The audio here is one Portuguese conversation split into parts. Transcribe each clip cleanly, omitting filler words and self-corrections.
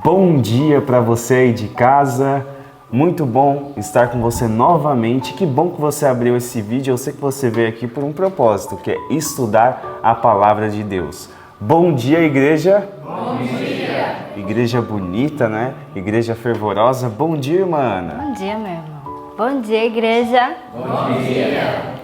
Bom dia para você aí de casa, muito bom estar com você novamente, que bom que você abriu esse vídeo, eu sei que você veio aqui por um propósito, que é estudar a Palavra de Deus. Bom dia, igreja! Bom dia! Igreja bonita, né? Igreja fervorosa. Bom dia, irmã Ana! Bom dia, meu irmão! Bom dia, igreja! Bom dia!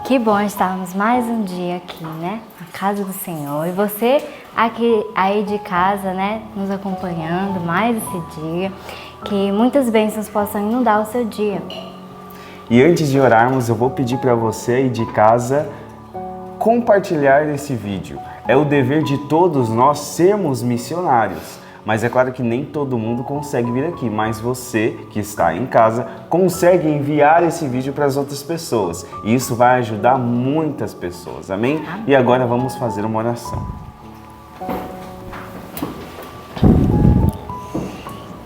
Que bom estarmos mais um dia aqui, né? Na casa do Senhor. E você aqui aí de casa, né? Nos acompanhando mais esse dia. Que muitas bênçãos possam inundar o seu dia. E antes de orarmos, eu vou pedir para você aí de casa compartilhar esse vídeo. É o dever de todos nós sermos missionários. Mas é claro que nem todo mundo consegue vir aqui, mas você que está em casa consegue enviar esse vídeo para as outras pessoas. E isso vai ajudar muitas pessoas, amém? E agora vamos fazer uma oração.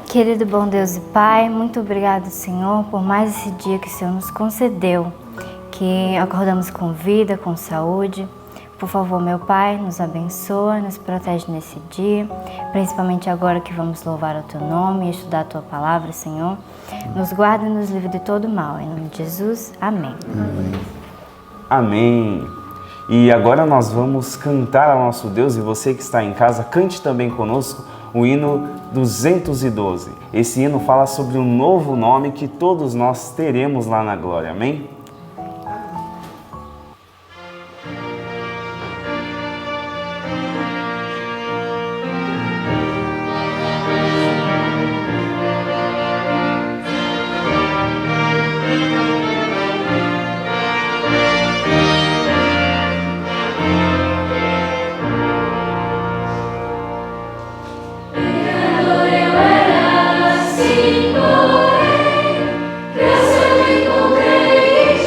Querido bom Deus e Pai, muito obrigado, Senhor, por mais esse dia que o Senhor nos concedeu, que acordamos com vida, com saúde. Por favor, meu Pai, nos abençoa, nos protege nesse dia, principalmente agora que vamos louvar o Teu nome e estudar a Tua Palavra, Senhor. Nos guarda e nos livra de todo mal. Em nome de Jesus, amém. Amém. E agora nós vamos cantar ao nosso Deus, e você que está em casa, cante também conosco o hino 212. Esse hino fala sobre um novo nome que todos nós teremos lá na glória, amém? Graça me encontrei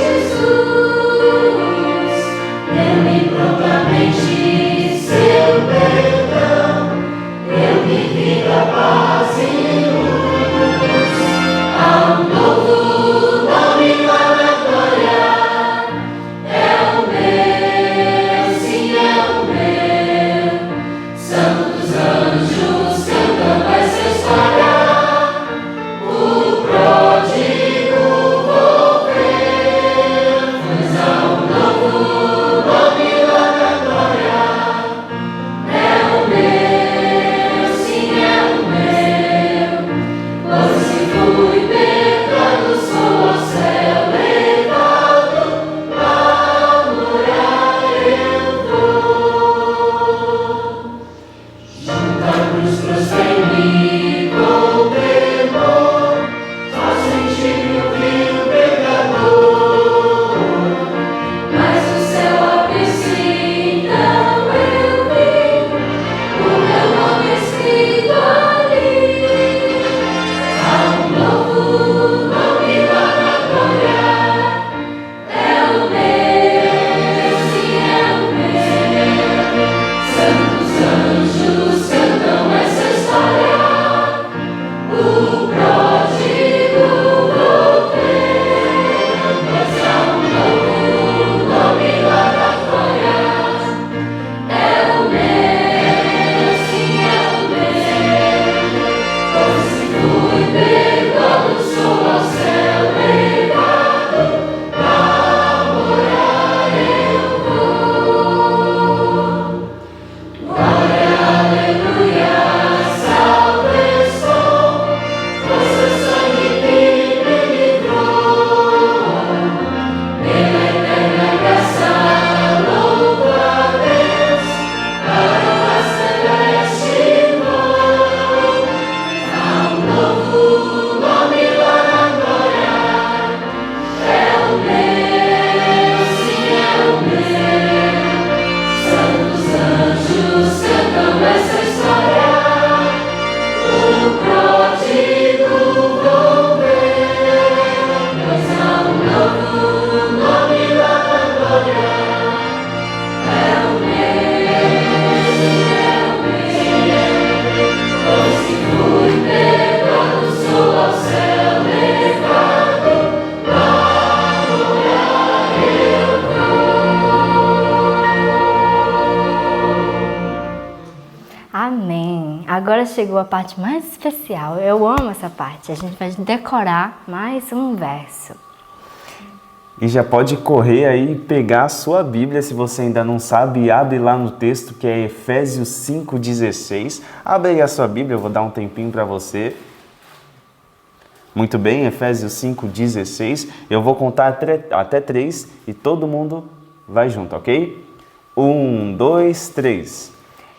agora chegou a parte mais especial. Eu amo essa parte. A gente vai decorar mais um verso. E já pode correr aí e pegar a sua Bíblia, se você ainda não sabe, abre lá no texto que é Efésios 5,16. Abre aí a sua Bíblia, eu vou dar um tempinho para você. Muito bem, Efésios 5,16. Eu vou contar até 3 e todo mundo vai junto, ok? 1, 2, 3.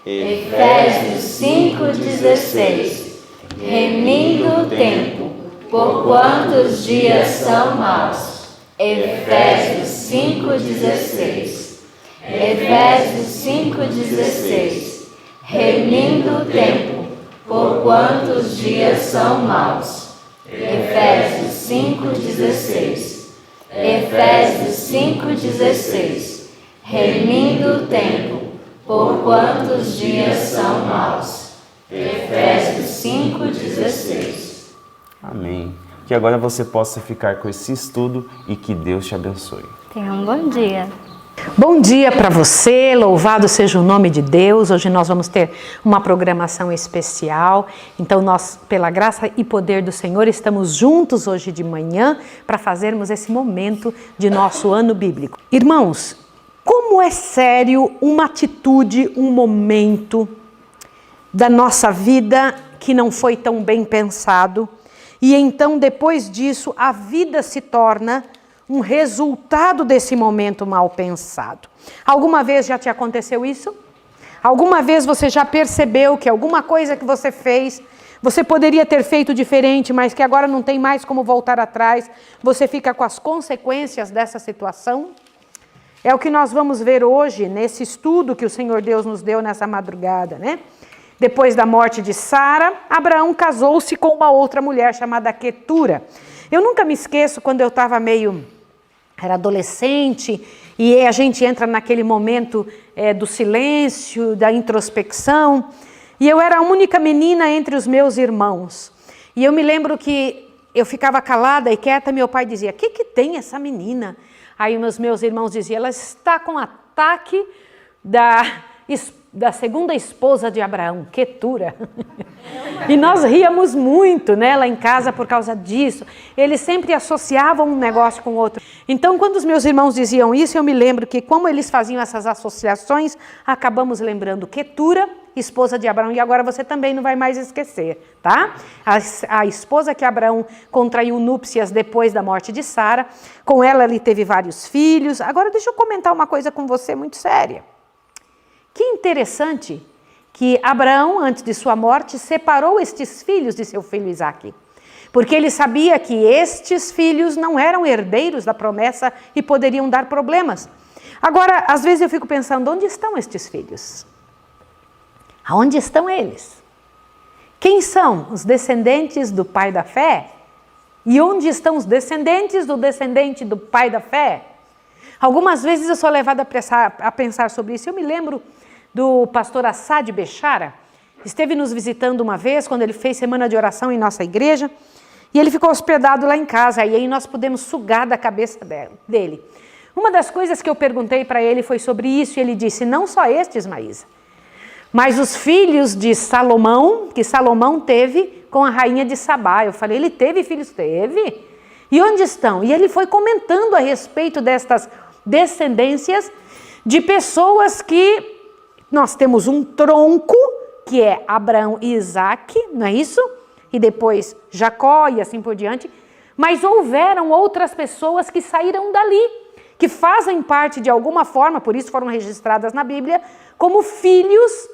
Efésios 5,16. Remindo o tempo, porquanto os dias são maus. Efésios 5,16. Efésios 5,16. Remindo o tempo, porquanto os dias são maus. Efésios 5,16. Efésios 5,16. Remindo o tempo, porquanto os dias são maus. Efésios 5,16. Amém. Que agora você possa ficar com esse estudo e que Deus te abençoe. Tenha um bom dia. Bom dia para você, louvado seja o nome de Deus. Hoje nós vamos ter uma programação especial. Então nós, pela graça e poder do Senhor, estamos juntos hoje de manhã para fazermos esse momento de nosso ano bíblico. Irmãos, como é sério uma atitude, um momento da nossa vida que não foi tão bem pensado. E então, depois disso, a vida se torna um resultado desse momento mal pensado. Alguma vez já te aconteceu isso? Alguma vez você já percebeu que alguma coisa que você fez, você poderia ter feito diferente, mas que agora não tem mais como voltar atrás? Você fica com as consequências dessa situação? É o que nós vamos ver hoje, nesse estudo que o Senhor Deus nos deu nessa madrugada, né? Depois da morte de Sara, Abraão casou-se com uma outra mulher chamada Quetura. Eu nunca me esqueço quando eu estava era adolescente, e a gente entra naquele momento do silêncio, da introspecção, e eu era a única menina entre os meus irmãos. E eu me lembro que eu ficava calada e quieta, meu pai dizia, o que tem essa menina? Aí os meus irmãos diziam, ela está com ataque da segunda esposa de Abraão, Quetura. E nós ríamos muito, né, lá em casa por causa disso. Eles sempre associavam um negócio com o outro. Então, quando os meus irmãos diziam isso, eu me lembro que, como eles faziam essas associações, acabamos lembrando Quetura, esposa de Abraão, e agora você também não vai mais esquecer, tá? A esposa que Abraão contraiu núpcias depois da morte de Sara, com ela ele teve vários filhos. Agora deixa eu comentar uma coisa com você muito séria. Que interessante que Abraão, antes de sua morte, separou estes filhos de seu filho Isaque. Porque ele sabia que estes filhos não eram herdeiros da promessa e poderiam dar problemas. Agora, às vezes eu fico pensando, onde estão estes filhos? Aonde estão eles? Quem são os descendentes do pai da fé? E onde estão os descendentes do descendente do pai da fé? Algumas vezes eu sou levada a pensar sobre isso. Eu me lembro do pastor Assad Bechara, esteve nos visitando uma vez, quando ele fez semana de oração em nossa igreja, e ele ficou hospedado lá em casa, e aí nós pudemos sugar da cabeça dele. Uma das coisas que eu perguntei para ele foi sobre isso, e ele disse, não só estes, Maísa, mas os filhos de Salomão, que Salomão teve com a rainha de Sabá. Eu falei, ele teve filhos? Teve. E onde estão? E ele foi comentando a respeito destas descendências de pessoas que nós temos um tronco, que é Abraão e Isaque, não é isso? E depois Jacó e assim por diante. Mas houveram outras pessoas que saíram dali, que fazem parte de alguma forma, por isso foram registradas na Bíblia, como filhos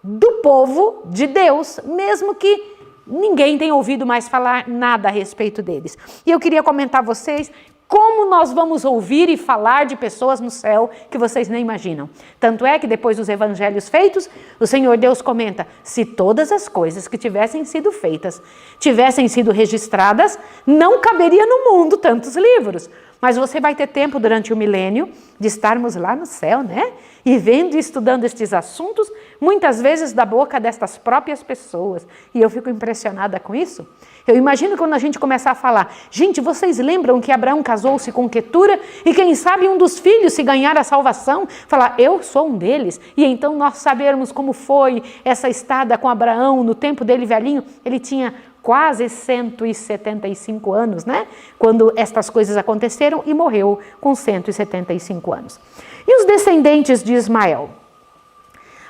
do povo de Deus, mesmo que ninguém tenha ouvido mais falar nada a respeito deles. E eu queria comentar a vocês como nós vamos ouvir e falar de pessoas no céu que vocês nem imaginam. Tanto é que depois dos evangelhos feitos, o Senhor Deus comenta, se todas as coisas que tivessem sido feitas, tivessem sido registradas, não caberia no mundo tantos livros. Mas você vai ter tempo durante o milênio de estarmos lá no céu, né? E vendo e estudando estes assuntos, muitas vezes da boca destas próprias pessoas. E eu fico impressionada com isso. Eu imagino quando a gente começar a falar, gente, vocês lembram que Abraão casou-se com Quetura e quem sabe um dos filhos, se ganhar a salvação, falar, eu sou um deles. E então nós sabermos como foi essa estada com Abraão no tempo dele velhinho. Ele tinha quase 175 anos, né? Quando estas coisas aconteceram e morreu com 175 anos. E os descendentes de Ismael?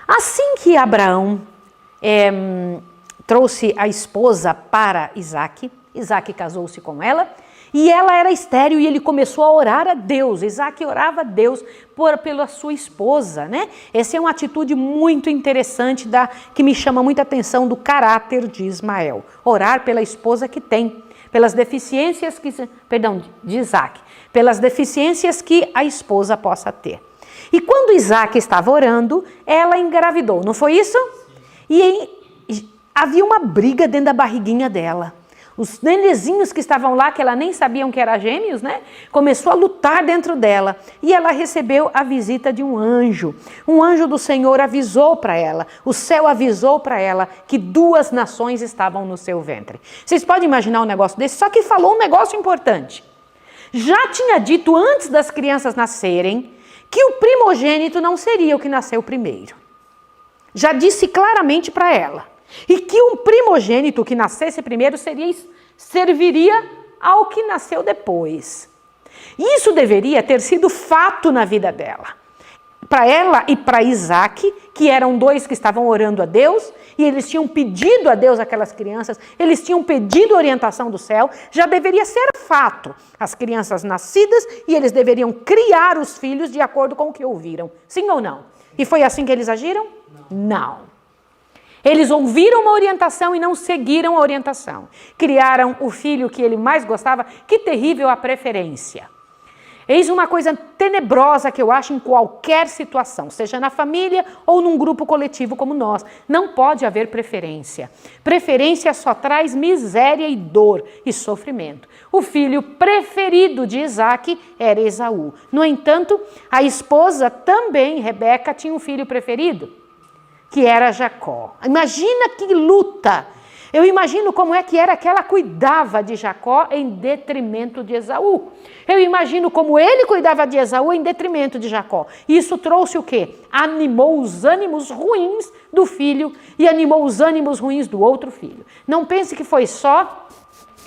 Assim que Abraão trouxe a esposa para Isaque, Isaque casou-se com ela, e ela era estéril e ele começou a orar a Deus. Isaque orava a Deus pela sua esposa, né? Essa é uma atitude muito interessante que me chama muita atenção do caráter de Ismael. Orar pela esposa que tem, pelas deficiências de Isaque, pelas deficiências que a esposa possa ter. E quando Isaque estava orando, ela engravidou, não foi isso? E havia uma briga dentro da barriguinha dela. Os nenenzinhos que estavam lá, que ela nem sabiam que eram gêmeos, né? Começou a lutar dentro dela. E ela recebeu a visita de um anjo. Um anjo do Senhor avisou para ela, o céu avisou para ela que 2 nações estavam no seu ventre. Vocês podem imaginar um negócio desse? Só que falou um negócio importante. Já tinha dito antes das crianças nascerem que o primogênito não seria o que nasceu primeiro. Já disse claramente para ela. E que um primogênito que nascesse primeiro serviria ao que nasceu depois. Isso deveria ter sido fato na vida dela. Para ela e para Isaque, que eram 2 que estavam orando a Deus, e eles tinham pedido a Deus aquelas crianças, eles tinham pedido orientação do céu, já deveria ser fato. As crianças nascidas e eles deveriam criar os filhos de acordo com o que ouviram. Sim ou não? E foi assim que eles agiram? Não. Eles ouviram uma orientação e não seguiram a orientação. Criaram o filho que ele mais gostava. Que terrível a preferência. Eis uma coisa tenebrosa que eu acho em qualquer situação, seja na família ou num grupo coletivo como nós. Não pode haver preferência. Preferência só traz miséria e dor e sofrimento. O filho preferido de Isaque era Esaú. No entanto, a esposa também, Rebeca, tinha um filho preferido, que era Jacó. Imagina que luta! Eu imagino como é que era que ela cuidava de Jacó em detrimento de Esaú. Eu imagino como ele cuidava de Esaú em detrimento de Jacó. Isso trouxe o quê? Animou os ânimos ruins do filho e animou os ânimos ruins do outro filho. Não pense que foi só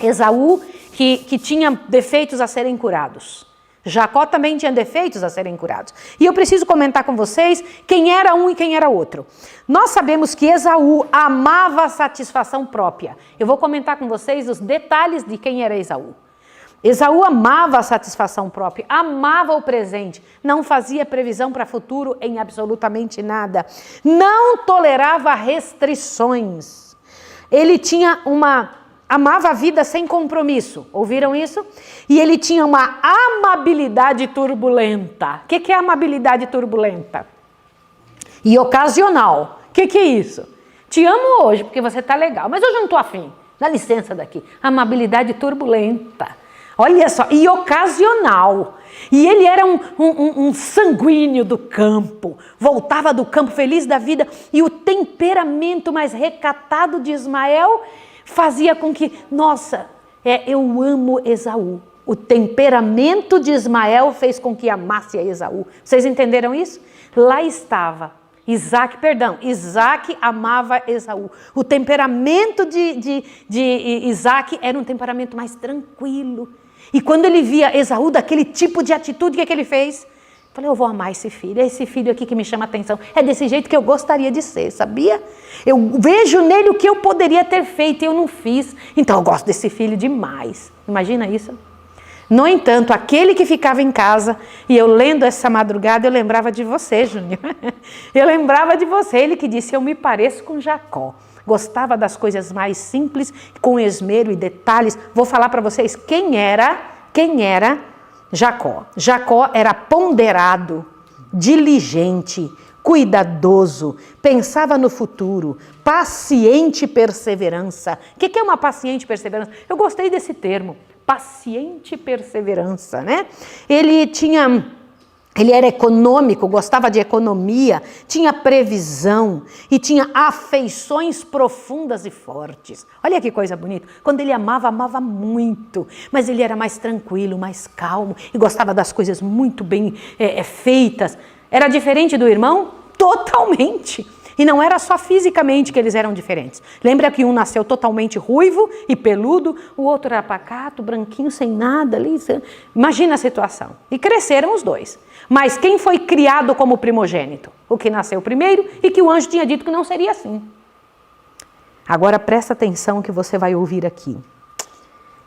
Esaú que tinha defeitos a serem curados. Jacó também tinha defeitos a serem curados. E eu preciso comentar com vocês quem era um e quem era outro. Nós sabemos que Esaú amava a satisfação própria. Eu vou comentar com vocês os detalhes de quem era Esaú. Esaú amava a satisfação própria, amava o presente, não fazia previsão para o futuro em absolutamente nada. Não tolerava restrições. Ele amava a vida sem compromisso. Ouviram isso? E ele tinha uma amabilidade turbulenta. O que é amabilidade turbulenta? E ocasional. O que é isso? Te amo hoje porque você está legal, mas hoje eu não estou afim. Dá licença daqui. Amabilidade turbulenta. Olha só, e ocasional. E ele era um sanguíneo do campo. Voltava do campo feliz da vida. E o temperamento mais recatado de Ismael fazia com que, eu amo Esaú. O temperamento de Ismael fez com que amasse a Esaú. Vocês entenderam isso? Lá estava. Isaque amava Esaú. O temperamento de Isaque era um temperamento mais tranquilo. E quando ele via Esaú daquele tipo de atitude, o que ele fez? Falei, eu vou amar esse filho, é esse filho aqui que me chama a atenção. É desse jeito que eu gostaria de ser, sabia? Eu vejo nele o que eu poderia ter feito e eu não fiz. Então eu gosto desse filho demais. Imagina isso? No entanto, aquele que ficava em casa, e eu lendo essa madrugada, eu lembrava de você, Júnior. Eu lembrava de você, ele que disse, eu me pareço com Jacó. Gostava das coisas mais simples, com esmero e detalhes. Vou falar para vocês quem era Jacó. Jacó era ponderado, diligente, cuidadoso, pensava no futuro, paciente perseverança. O que é uma paciente perseverança? Eu gostei desse termo, paciente perseverança, né? Ele tinha Ele era econômico, gostava de economia, tinha previsão e tinha afeições profundas e fortes. Olha que coisa bonita. Quando ele amava, amava muito. Mas ele era mais tranquilo, mais calmo e gostava das coisas muito bem feitas. Era diferente do irmão? Totalmente. E não era só fisicamente que eles eram diferentes. Lembra que um nasceu totalmente ruivo e peludo, o outro era pacato, branquinho, sem nada ali. Imagina a situação. E cresceram os dois. Mas quem foi criado como primogênito? O que nasceu primeiro e que o anjo tinha dito que não seria assim. Agora presta atenção que você vai ouvir aqui.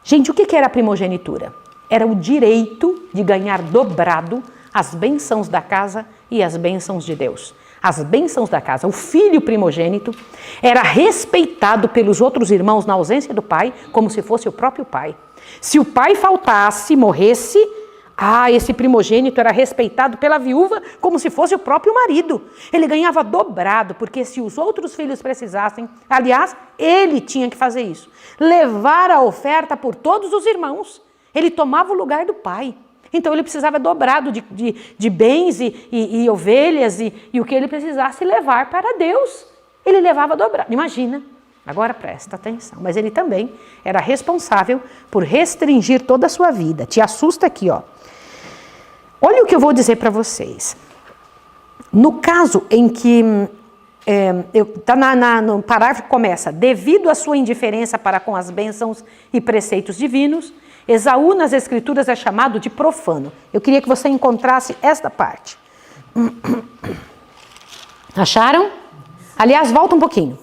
Gente, o que era a primogenitura? Era o direito de ganhar dobrado as bênçãos da casa e as bênçãos de Deus. As bênçãos da casa. O filho primogênito era respeitado pelos outros irmãos na ausência do pai, como se fosse o próprio pai. Se o pai faltasse, morresse, esse primogênito era respeitado pela viúva como se fosse o próprio marido. Ele ganhava dobrado, porque se os outros filhos precisassem, aliás, ele tinha que fazer isso. Levar a oferta por todos os irmãos. Ele tomava o lugar do pai. Então ele precisava dobrado de bens e ovelhas e o que ele precisasse levar para Deus. Ele levava dobrado. Imagina, agora presta atenção. Mas ele também era responsável por restringir toda a sua vida. Te assusta aqui, ó. Olha o que eu vou dizer para vocês. No caso em que, no parágrafo que começa, devido à sua indiferença para com as bênçãos e preceitos divinos, Esaú nas escrituras é chamado de profano. Eu queria que você encontrasse esta parte. Acharam? Aliás, volta um pouquinho.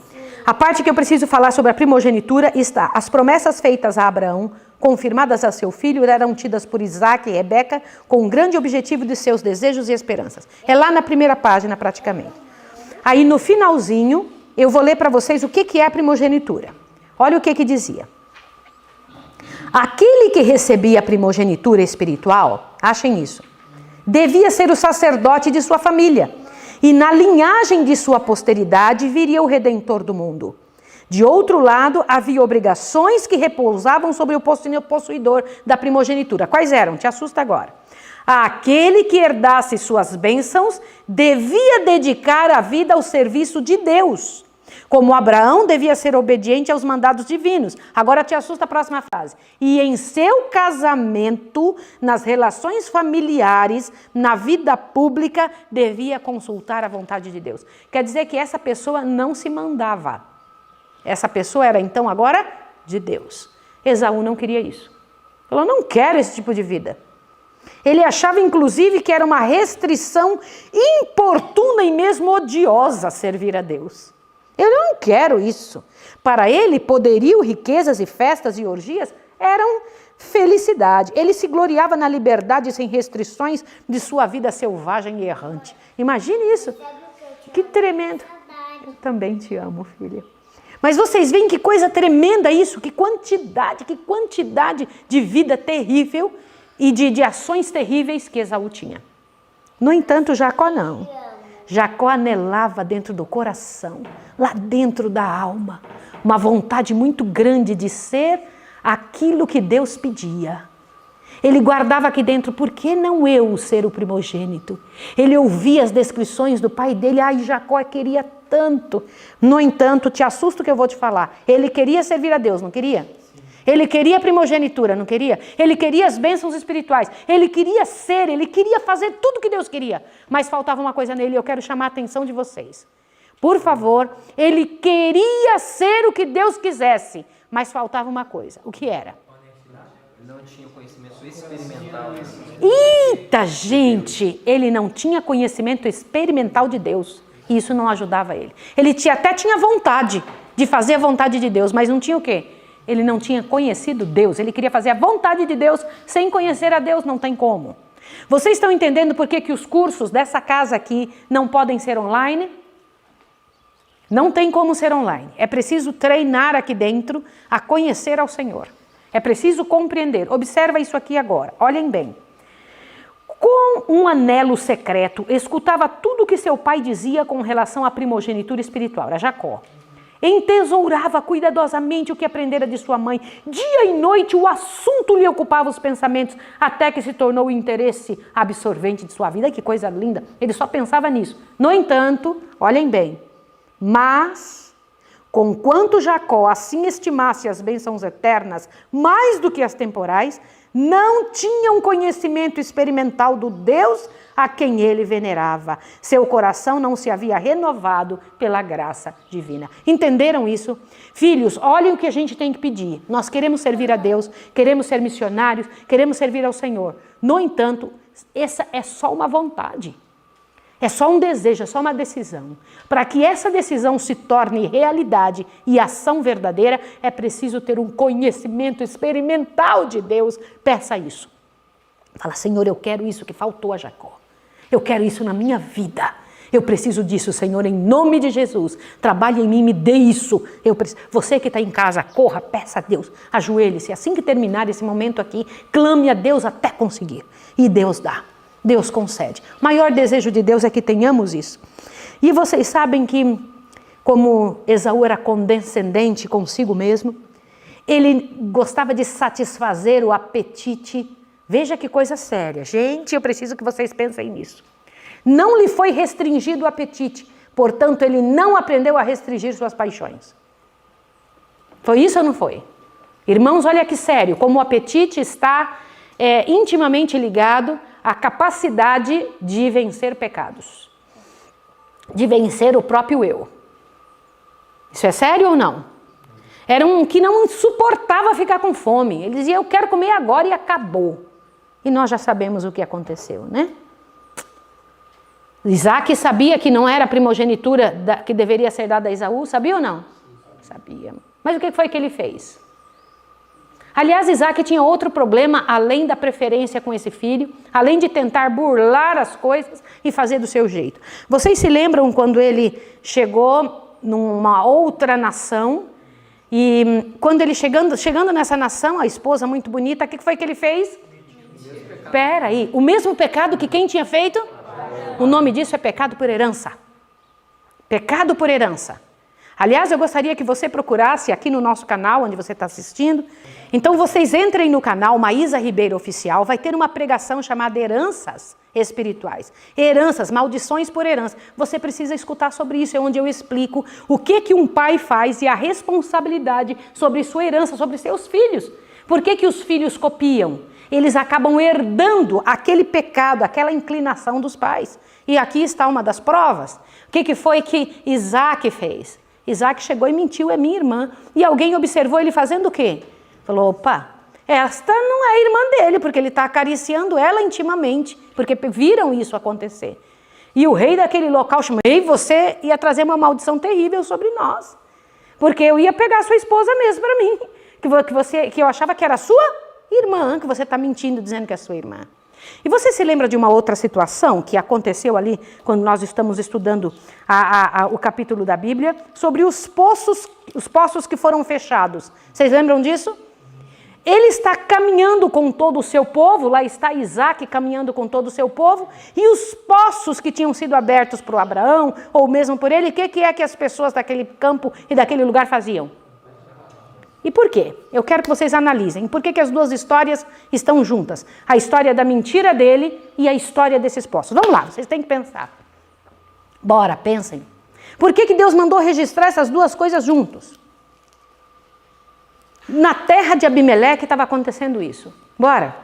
A parte que eu preciso falar sobre a primogenitura está: as promessas feitas a Abraão, confirmadas a seu filho, eram tidas por Isaac e Rebeca com o grande objetivo de seus desejos e esperanças. É lá na primeira página, praticamente. Aí no finalzinho, eu vou ler para vocês o que é a primogenitura. Olha o que dizia. Aquele que recebia a primogenitura espiritual, achem isso, devia ser o sacerdote de sua família, e na linhagem de sua posteridade viria o Redentor do mundo. De outro lado, havia obrigações que repousavam sobre o possuidor da primogenitura. Quais eram? Te assusta agora. Aquele que herdasse suas bênçãos devia dedicar a vida ao serviço de Deus. Como Abraão devia ser obediente aos mandados divinos. Agora te assusta a próxima frase. E em seu casamento, nas relações familiares, na vida pública, devia consultar a vontade de Deus. Quer dizer que essa pessoa não se mandava. Essa pessoa era então agora de Deus. Esaú não queria isso. Falou, não quero esse tipo de vida. Ele achava inclusive que era uma restrição importuna e mesmo odiosa servir a Deus. Eu não quero isso. Para ele, poderio, riquezas e festas e orgias eram felicidade. Ele se gloriava na liberdade sem restrições de sua vida selvagem e errante. Imagine isso. Que tremendo. Eu também te amo, filha. Mas vocês veem que coisa tremenda isso, que quantidade de vida terrível e de ações terríveis que Esaú tinha. No entanto, Jacó não. Jacó anelava dentro do coração, lá dentro da alma, uma vontade muito grande de ser aquilo que Deus pedia. Ele guardava aqui dentro, por que não eu ser o primogênito? Ele ouvia as descrições do pai dele, Jacó queria tanto. No entanto, te assusta o que eu vou te falar, ele queria servir a Deus, não queria? Ele queria a primogenitura, não queria? Ele queria as bênçãos espirituais. Ele queria fazer tudo o que Deus queria. Mas faltava uma coisa nele, eu quero chamar a atenção de vocês. Por favor, ele queria ser o que Deus quisesse, mas faltava uma coisa. O que era? Ele não tinha conhecimento experimental. Eita, gente! Ele não tinha conhecimento experimental de Deus. E isso não ajudava ele. Ele até tinha vontade de fazer a vontade de Deus, mas não tinha o quê? Ele não tinha conhecido Deus, ele queria fazer a vontade de Deus sem conhecer a Deus, não tem como. Vocês estão entendendo por que os cursos dessa casa aqui não podem ser online? Não tem como ser online. É preciso treinar aqui dentro a conhecer ao Senhor. É preciso compreender. Observa isso aqui agora, olhem bem. Com um anelo secreto, escutava tudo o que seu pai dizia com relação à primogenitura espiritual, era Jacó. Entesourava cuidadosamente o que aprendera de sua mãe. Dia e noite o assunto lhe ocupava os pensamentos, até que se tornou o interesse absorvente de sua vida. Que coisa linda! Ele só pensava nisso. No entanto, olhem bem, mas, conquanto Jacó assim estimasse as bênçãos eternas mais do que as temporais, não tinha um conhecimento experimental do Deus a quem ele venerava. Seu coração não se havia renovado pela graça divina. Entenderam isso? Filhos, olhem o que a gente tem que pedir. Nós queremos servir a Deus, queremos ser missionários, queremos servir ao Senhor. No entanto, essa é só uma vontade. É só um desejo, é só uma decisão. Para que essa decisão se torne realidade e ação verdadeira, é preciso ter um conhecimento experimental de Deus. Peça isso. Fala, Senhor, eu quero isso que faltou a Jacó. Eu quero isso na minha vida. Eu preciso disso, Senhor, em nome de Jesus. Trabalhe em mim, me dê isso. Você que está em casa, corra, peça a Deus. Ajoelhe-se. Assim que terminar esse momento aqui, clame a Deus até conseguir. E Deus dá. Deus concede. O maior desejo de Deus é que tenhamos isso. E vocês sabem que, como Esaú era condescendente consigo mesmo, ele gostava de satisfazer o apetite. Veja que coisa séria. Gente, eu preciso que vocês pensem nisso. Não lhe foi restringido o apetite, portanto, ele não aprendeu a restringir suas paixões. Foi isso ou não foi? Irmãos, olha que sério, como o apetite está intimamente ligado à capacidade de vencer pecados, de vencer o próprio eu. Isso é sério ou não? Era um que não suportava ficar com fome. Ele dizia, eu quero comer agora e acabou. E nós já sabemos o que aconteceu, né? Isaac sabia que não era a primogenitura que deveria ser dada a Esaú, sabia ou não? Sabia. Mas o que foi que ele fez? Aliás, Isaac tinha outro problema, além da preferência com esse filho, além de tentar burlar as coisas e fazer do seu jeito. Vocês se lembram quando ele chegou numa outra nação, e quando ele chegando nessa nação, a esposa muito bonita, o que foi que ele fez? Espera aí, o mesmo pecado que quem tinha feito? O nome disso é pecado por herança. Pecado por herança. Aliás, eu gostaria que você procurasse aqui no nosso canal, onde você está assistindo. Então, vocês entrem no canal Maísa Ribeiro Oficial, vai ter uma pregação chamada Heranças Espirituais. Heranças, maldições por herança. Você precisa escutar sobre isso, é onde eu explico o que um pai faz e a responsabilidade sobre sua herança, sobre seus filhos. Por que os filhos copiam? Eles acabam herdando aquele pecado, aquela inclinação dos pais. E aqui está uma das provas. O que foi que Isaac fez? Isaac chegou e mentiu, é minha irmã. E alguém observou ele fazendo o quê? Falou, opa, esta não é irmã dele, porque ele está acariciando ela intimamente, porque viram isso acontecer. E o rei daquele local chamou, ei, você ia trazer uma maldição terrível sobre nós, porque eu ia pegar sua esposa mesmo para mim, que eu achava que era sua irmã, que você está mentindo dizendo que é sua irmã. E você se lembra de uma outra situação que aconteceu ali, quando nós estamos estudando o capítulo da Bíblia, sobre os poços que foram fechados. Vocês lembram disso? Ele está caminhando com todo o seu povo, lá está Isaac caminhando com todo o seu povo, e os poços que tinham sido abertos para o Abraão, ou mesmo por ele, o que é que as pessoas daquele campo e daquele lugar faziam? E por quê? Eu quero que vocês analisem. Por que as duas histórias estão juntas? A história da mentira dele e a história desses poços. Vamos lá, vocês têm que pensar. Bora, pensem. Por que Deus mandou registrar essas duas coisas juntos? Na terra de Abimeleque estava acontecendo isso. Bora.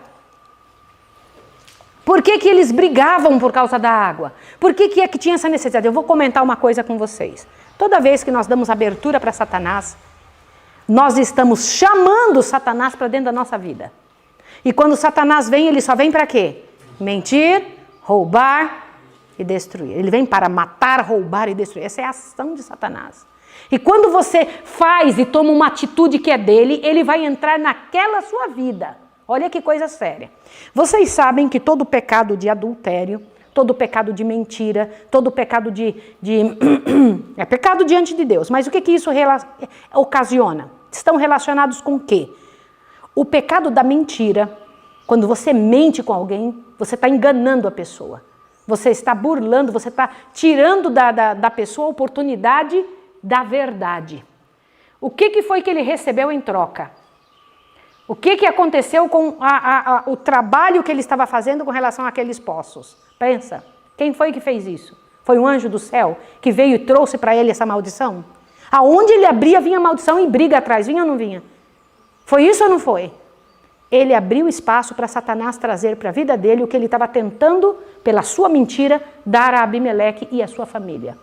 Por que eles brigavam por causa da água? Por que é que tinha essa necessidade? Eu vou comentar uma coisa com vocês. Toda vez que nós damos abertura para Satanás, nós estamos chamando Satanás para dentro da nossa vida. E quando Satanás vem, ele só vem para quê? Mentir, roubar e destruir. Ele vem para matar, roubar e destruir. Essa é a ação de Satanás. E quando você faz e toma uma atitude que é dele, ele vai entrar naquela sua vida. Olha que coisa séria. Vocês sabem que todo pecado de adultério, todo pecado de mentira, todo pecado é pecado diante de Deus. Mas o que isso ocasiona? Estão relacionados com o quê? O pecado da mentira, quando você mente com alguém, você está enganando a pessoa. Você está burlando, você está tirando da pessoa a oportunidade da verdade. O que foi que ele recebeu em troca? O que aconteceu com o trabalho que ele estava fazendo com relação àqueles poços? Pensa, quem foi que fez isso? Foi um anjo do céu que veio e trouxe para ele essa maldição? Aonde ele abria, vinha maldição e briga atrás, vinha ou não vinha? Foi isso ou não foi? Ele abriu espaço para Satanás trazer para a vida dele o que ele estava tentando, pela sua mentira, dar a Abimeleque e a sua família.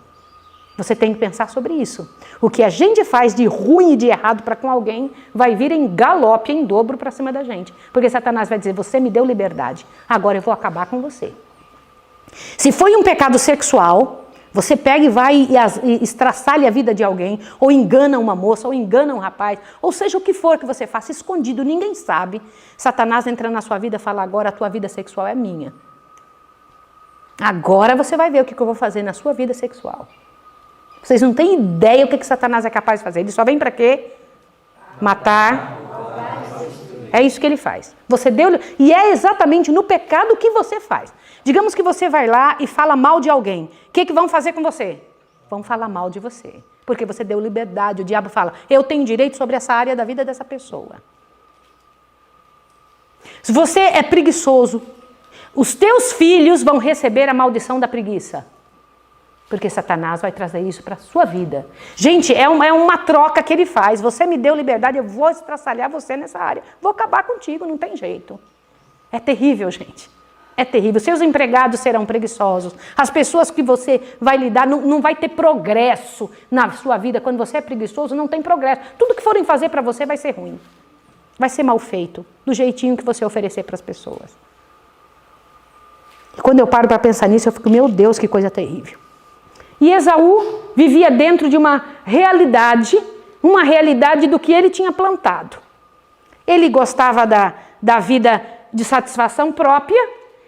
Você tem que pensar sobre isso. O que a gente faz de ruim e de errado para com alguém vai vir em galope, em dobro para cima da gente. Porque Satanás vai dizer, você me deu liberdade, agora eu vou acabar com você. Se foi um pecado sexual, você pega e vai e estraçalha a vida de alguém, ou engana uma moça, ou engana um rapaz, ou seja o que for que você faça escondido, ninguém sabe. Satanás entra na sua vida e fala, agora a tua vida sexual é minha. Agora você vai ver o que eu vou fazer na sua vida sexual. Vocês não têm ideia o que Satanás é capaz de fazer. Ele só vem para quê? Matar. É isso que ele faz. Você deu, e é exatamente no pecado que você faz. Digamos que você vai lá e fala mal de alguém. O que vão fazer com você? Vão falar mal de você. Porque você deu liberdade. O diabo fala, eu tenho direito sobre essa área da vida dessa pessoa. Se você é preguiçoso, os teus filhos vão receber a maldição da preguiça. Porque Satanás vai trazer isso para a sua vida. Gente, é uma troca que ele faz. Você me deu liberdade, eu vou estraçalhar você nessa área. Vou acabar contigo, não tem jeito. É terrível, gente. É terrível. Seus empregados serão preguiçosos. As pessoas que você vai lidar, não vai ter progresso na sua vida. Quando você é preguiçoso, não tem progresso. Tudo que forem fazer para você vai ser ruim. Vai ser mal feito. Do jeitinho que você oferecer para as pessoas. E quando eu paro para pensar nisso, eu fico, meu Deus, que coisa terrível. E Esaú vivia dentro de uma realidade do que ele tinha plantado. Ele gostava da vida de satisfação própria,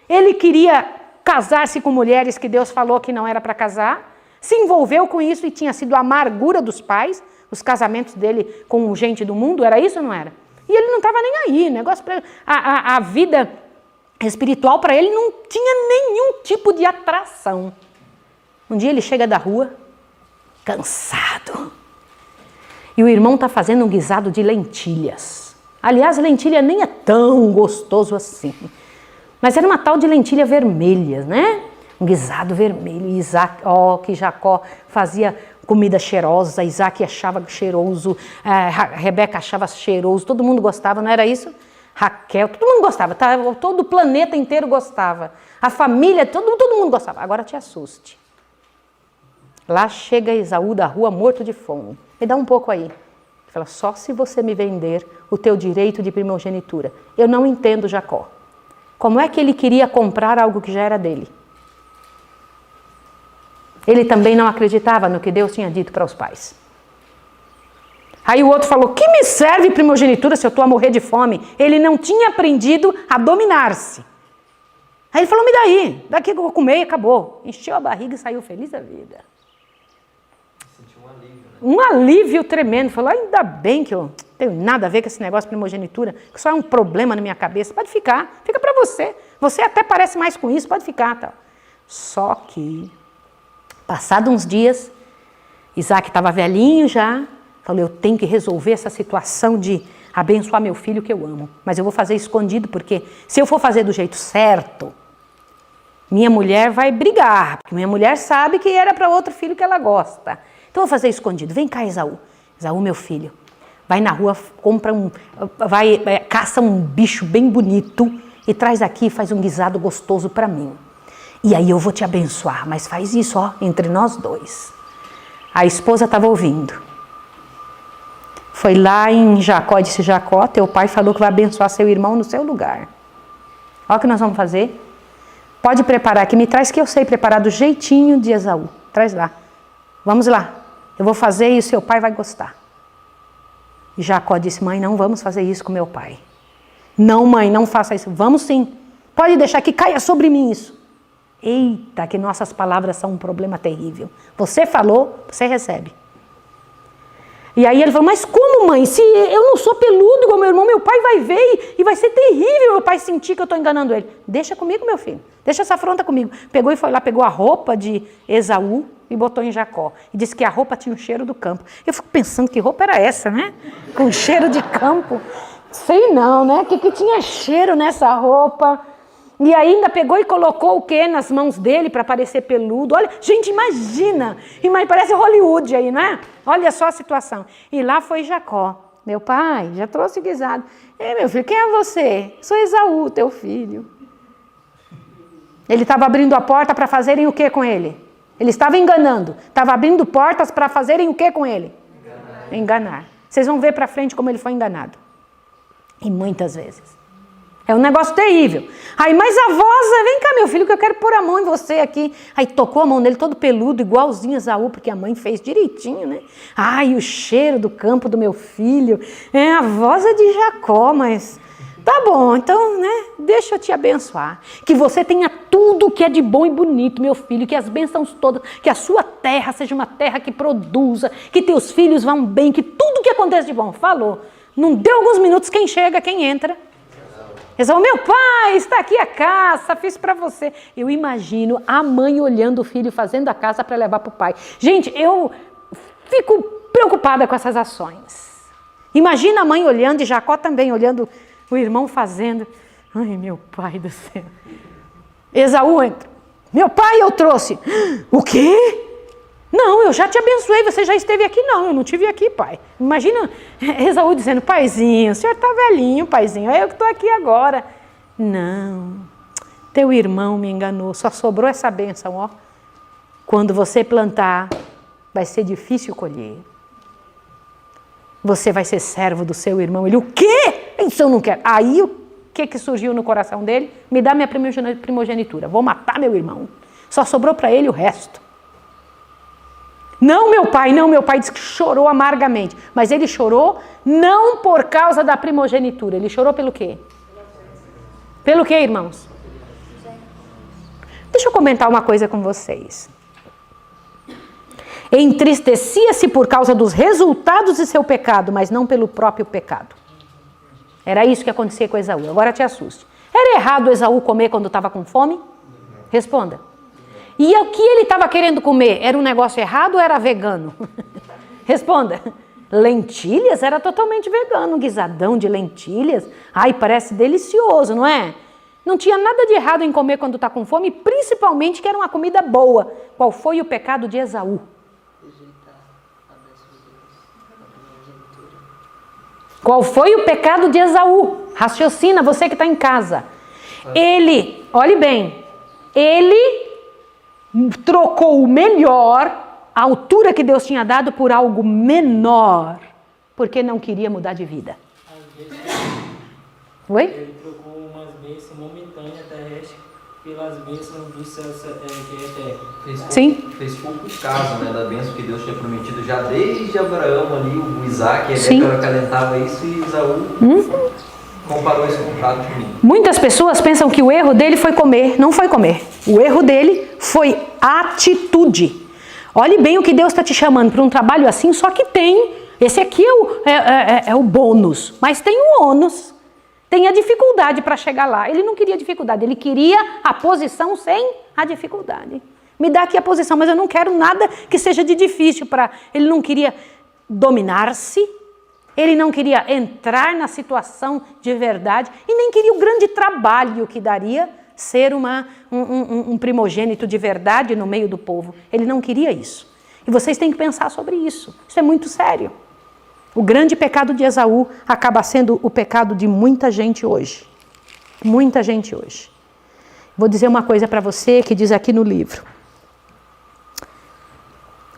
ele queria casar-se com mulheres que Deus falou que não era para casar, se envolveu com isso e tinha sido a amargura dos pais, os casamentos dele com gente do mundo, era isso ou não era? E ele não estava nem aí, a vida espiritual para ele não tinha nenhum tipo de atração. Um dia ele chega da rua, cansado, e o irmão está fazendo um guisado de lentilhas. Aliás, lentilha nem é tão gostoso assim, mas era uma tal de lentilha vermelha, né? Um guisado vermelho, e Isaac, que Jacó fazia comida cheirosa, Isaac achava cheiroso, Rebeca achava cheiroso, todo mundo gostava, não era isso? Raquel, todo mundo gostava, todo o planeta inteiro gostava, a família, todo mundo gostava. Agora te assuste. Lá chega Esaú da rua morto de fome. Me dá um pouco aí. Ele fala, só se você me vender o teu direito de primogenitura. Eu não entendo Jacó. Como é que ele queria comprar algo que já era dele? Ele também não acreditava no que Deus tinha dito para os pais. Aí o outro falou, que me serve primogenitura se eu estou a morrer de fome? Ele não tinha aprendido a dominar-se. Aí ele falou, me daí, daqui que eu vou comer e acabou. Encheu a barriga e saiu feliz da vida. Um alívio tremendo. Falou, ainda bem que eu não tenho nada a ver com esse negócio de primogenitura, que só é um problema na minha cabeça. Pode ficar, fica para você. Você até parece mais com isso, pode ficar. Tal. Só que, passados uns dias, Isaac estava velhinho já, falou, eu tenho que resolver essa situação de abençoar meu filho que eu amo. Mas eu vou fazer escondido, porque se eu for fazer do jeito certo, minha mulher vai brigar, porque minha mulher sabe que era para outro filho que ela gosta. Então eu vou fazer escondido. Vem cá, Esaú. Esaú, meu filho. Vai na rua, caça um bicho bem bonito e traz aqui e faz um guisado gostoso para mim. E aí eu vou te abençoar. Mas faz isso, entre nós dois. A esposa estava ouvindo. Foi lá em Jacó e disse, Jacó, teu pai falou que vai abençoar seu irmão no seu lugar. Olha o que nós vamos fazer. Pode preparar aqui, me traz que eu sei preparar do jeitinho de Esaú. Traz lá. Vamos lá. Eu vou fazer e o seu pai vai gostar. E Jacó disse, mãe, não vamos fazer isso com meu pai. Não, mãe, não faça isso. Vamos sim. Pode deixar que caia sobre mim isso. Eita, que nossas palavras são um problema terrível. Você falou, você recebe. E aí ele falou, mas como Como, mãe? Se eu não sou peludo igual meu irmão, meu pai vai ver e vai ser terrível meu pai sentir que eu estou enganando ele. Deixa comigo, meu filho. Deixa essa afronta comigo. Pegou e foi lá, pegou a roupa de Esaú e botou em Jacó. E disse que a roupa tinha o cheiro do campo. Eu fico pensando que roupa era essa, né? Com cheiro de campo. Sei não, né? Que tinha cheiro nessa roupa. E ainda pegou e colocou o quê nas mãos dele para parecer peludo. Olha, gente, imagina. Parece Hollywood aí, não é? Olha só a situação. E lá foi Jacó. Meu pai, já trouxe guisado. Meu filho, quem é você? Sou Esaú, teu filho. Ele estava abrindo a porta para fazerem o quê com ele? Ele estava enganando. Estava abrindo portas para fazerem o quê com ele? Enganar. Vocês vão ver para frente como ele foi enganado. E muitas vezes. É um negócio terrível. Aí, mas a voz, vem cá, meu filho, que eu quero pôr a mão em você aqui. Aí tocou a mão nele todo peludo, igualzinho a Esaú, porque a mãe fez direitinho, né? Ai, o cheiro do campo do meu filho. A voz é de Jacó, mas... Tá bom, então, né? Deixa eu te abençoar. Que você tenha tudo que é de bom e bonito, meu filho. Que as bênçãos todas, que a sua terra seja uma terra que produza, que teus filhos vão bem, que tudo que acontece de bom. Falou. Não deu alguns minutos, quem chega, quem entra... Esaú, meu pai, está aqui a caça, fiz para você. Eu imagino a mãe olhando o filho fazendo a caça para levar para o pai. Gente, eu fico preocupada com essas ações. Imagina a mãe olhando e Jacó também olhando o irmão fazendo. Ai, meu pai do céu. Esaú entra. Meu pai eu trouxe. O quê? Não, eu já te abençoei, você já esteve aqui. Não, eu não estive aqui, pai. Imagina Esaú dizendo, paizinho, o senhor está velhinho, paizinho, é eu que estou aqui agora. Não, teu irmão me enganou, só sobrou essa bênção, ó. Quando você plantar, vai ser difícil colher. Você vai ser servo do seu irmão. Ele, o quê? Isso eu não quero. Aí, o que surgiu no coração dele? Me dá minha primogenitura, vou matar meu irmão. Só sobrou para ele o resto. Não, meu pai disse que chorou amargamente. Mas ele chorou não por causa da primogenitura. Ele chorou pelo quê? Pelo quê, irmãos? Deixa eu comentar uma coisa com vocês. Entristecia-se por causa dos resultados de seu pecado, mas não pelo próprio pecado. Era isso que acontecia com Esaú. Agora te assuste. Era errado Esaú comer quando estava com fome? Responda. E o que ele estava querendo comer? Era um negócio errado ou era vegano? Responda. Lentilhas? Era totalmente vegano. Um guisadão de lentilhas. Ai, parece delicioso, não é? Não tinha nada de errado em comer quando está com fome, principalmente que era uma comida boa. Qual foi o pecado de Esaú? Qual foi o pecado de Esaú? Raciocina, você que está em casa. Ele, olhe bem, ele trocou o melhor, a altura que Deus tinha dado, por algo menor, porque não queria mudar de vida. Oi? Ele trocou umas bênçãos momentâneas terrestres pelas bênçãos do céu que é eterno. Sim. Fez pouco caso, né, da bênção que Deus tinha prometido já desde Abraão ali, o Isaac, a Sim. Rebeca acalentava isso e Esaú comparou esse contrato comigo. Muitas pessoas pensam que o erro dele foi comer. Não foi comer. O erro dele foi atitude. Olhe bem o que Deus está te chamando para um trabalho assim, só que tem. Esse aqui é o bônus, mas tem o ônus. Tem a dificuldade para chegar lá. Ele não queria dificuldade, ele queria a posição sem a dificuldade. Me dá aqui a posição, mas eu não quero nada que seja de difícil para... Ele não queria dominar-se. Ele não queria entrar na situação de verdade e nem queria o grande trabalho que daria ser um primogênito de verdade no meio do povo. Ele não queria isso. E vocês têm que pensar sobre isso. Isso é muito sério. O grande pecado de Esaú acaba sendo o pecado de muita gente hoje. Muita gente hoje. Vou dizer uma coisa para você que diz aqui no livro.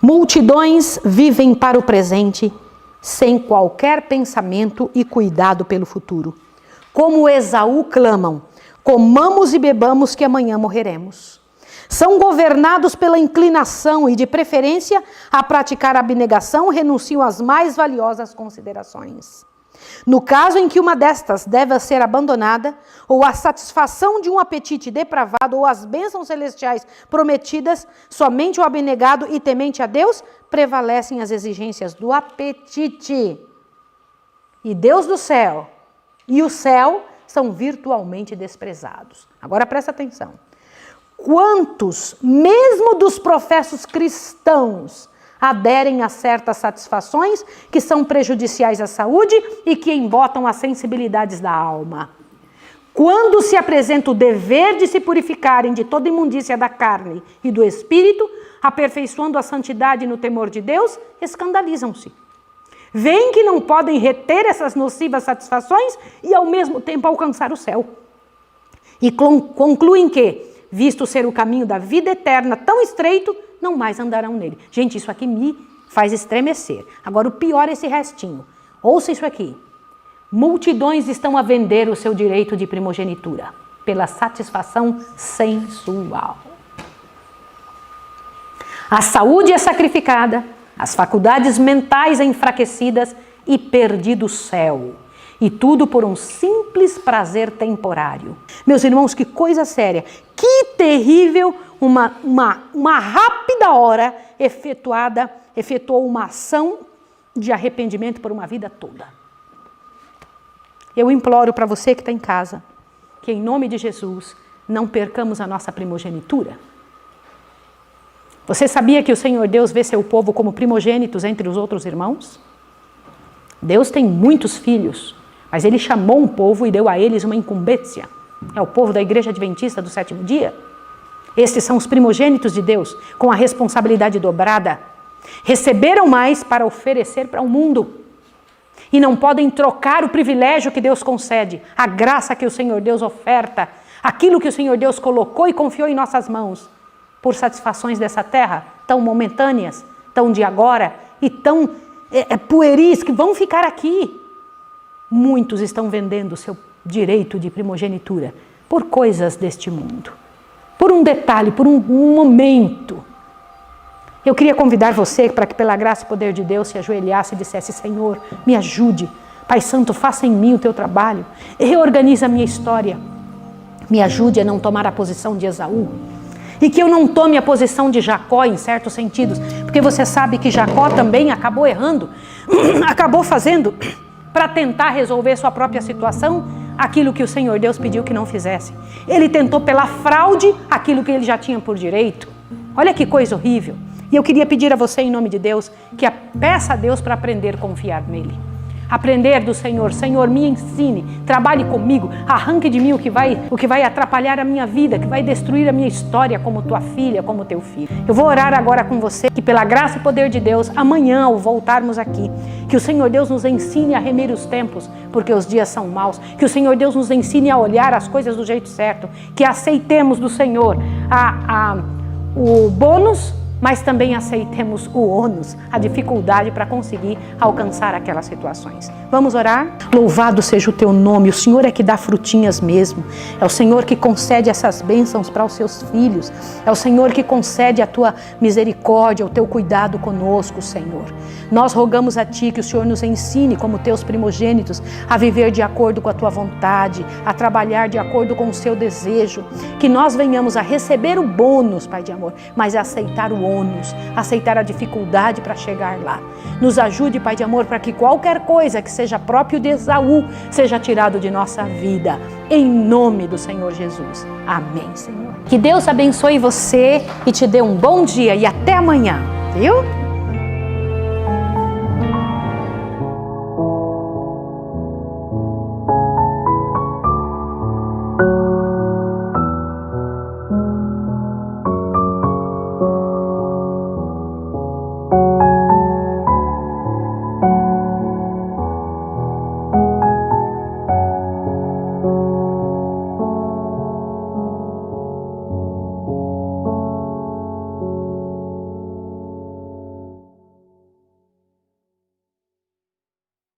Multidões vivem para o presente sem qualquer pensamento e cuidado pelo futuro. Como Esaú clamam, comamos e bebamos que amanhã morreremos. São governados pela inclinação e, de preferência, a praticar a abnegação, renunciam às mais valiosas considerações. No caso em que uma destas deve ser abandonada, ou a satisfação de um apetite depravado, ou as bênçãos celestiais prometidas, somente o abnegado e temente a Deus prevalecem as exigências do apetite. e Deus do céu e o céu são virtualmente desprezados. Agora presta atenção. Quantos, mesmo dos professos cristãos, aderem a certas satisfações que são prejudiciais à saúde e que embotam as sensibilidades da alma? Quando se apresenta o dever de se purificarem de toda imundícia da carne e do espírito, aperfeiçoando a santidade no temor de Deus, escandalizam-se. Veem que não podem reter essas nocivas satisfações e ao mesmo tempo alcançar o céu. E concluem que, visto ser o caminho da vida eterna tão estreito, não mais andarão nele. Gente, isso aqui me faz estremecer. Agora o pior é esse restinho. Ouça isso aqui. Multidões estão a vender o seu direito de primogenitura pela satisfação sensual. A saúde é sacrificada, as faculdades mentais enfraquecidas e perdido o céu. E tudo por um simples prazer temporário. Meus irmãos, que coisa séria, que terrível, uma rápida hora efetuou uma ação de arrependimento por uma vida toda. Eu imploro para você que está em casa, que em nome de Jesus, não percamos a nossa primogenitura. Você sabia que o Senhor Deus vê seu povo como primogênitos entre os outros irmãos? Deus tem muitos filhos, mas Ele chamou um povo e deu a eles uma incumbência. É o povo da Igreja Adventista do Sétimo Dia. Estes são os primogênitos de Deus, com a responsabilidade dobrada. Receberam mais para oferecer para o mundo. E não podem trocar o privilégio que Deus concede, a graça que o Senhor Deus oferta, aquilo que o Senhor Deus colocou e confiou em nossas mãos, por satisfações dessa terra, tão momentâneas, tão de agora e tão pueris, que vão ficar aqui. Muitos estão vendendo o seu direito de primogenitura por coisas deste mundo, por um detalhe, por um momento. Eu queria convidar você para que pela graça e poder de Deus se ajoelhasse e dissesse: Senhor, me ajude. Pai Santo, faça em mim o teu trabalho. Reorganiza a minha história. Me ajude a não tomar a posição de Esaú. E que eu não tome a posição de Jacó em certos sentidos. Porque você sabe que Jacó também acabou errando. Acabou fazendo para tentar resolver sua própria situação aquilo que o Senhor Deus pediu que não fizesse. Ele tentou pela fraude aquilo que ele já tinha por direito. Olha que coisa horrível. E eu queria pedir a você, em nome de Deus, que peça a Deus para aprender a confiar nele. Aprender do Senhor. Senhor, me ensine, trabalhe comigo, arranque de mim o que vai atrapalhar a minha vida, que vai destruir a minha história como tua filha, como teu filho. Eu vou orar agora com você, que pela graça e poder de Deus, amanhã, ao voltarmos aqui, que o Senhor Deus nos ensine a remir os tempos, porque os dias são maus. Que o Senhor Deus nos ensine a olhar as coisas do jeito certo. Que aceitemos do Senhor o bônus, mas também aceitemos o ônus, a dificuldade para conseguir alcançar aquelas situações. Vamos orar? Louvado seja o teu nome, o Senhor é que dá frutinhas mesmo, é o Senhor que concede essas bênçãos para os seus filhos, é o Senhor que concede a tua misericórdia, o teu cuidado conosco, Senhor. Nós rogamos a Ti que o Senhor nos ensine, como teus primogênitos, a viver de acordo com a Tua vontade, a trabalhar de acordo com o Seu desejo, que nós venhamos a receber o bônus, Pai de amor, mas a aceitar o ônus, aceitar a dificuldade para chegar lá. Nos ajude, Pai de amor, para que qualquer coisa que seja próprio de Esaú seja tirado de nossa vida, em nome do Senhor Jesus. Amém, Senhor. Que Deus abençoe você e te dê um bom dia e até amanhã, viu?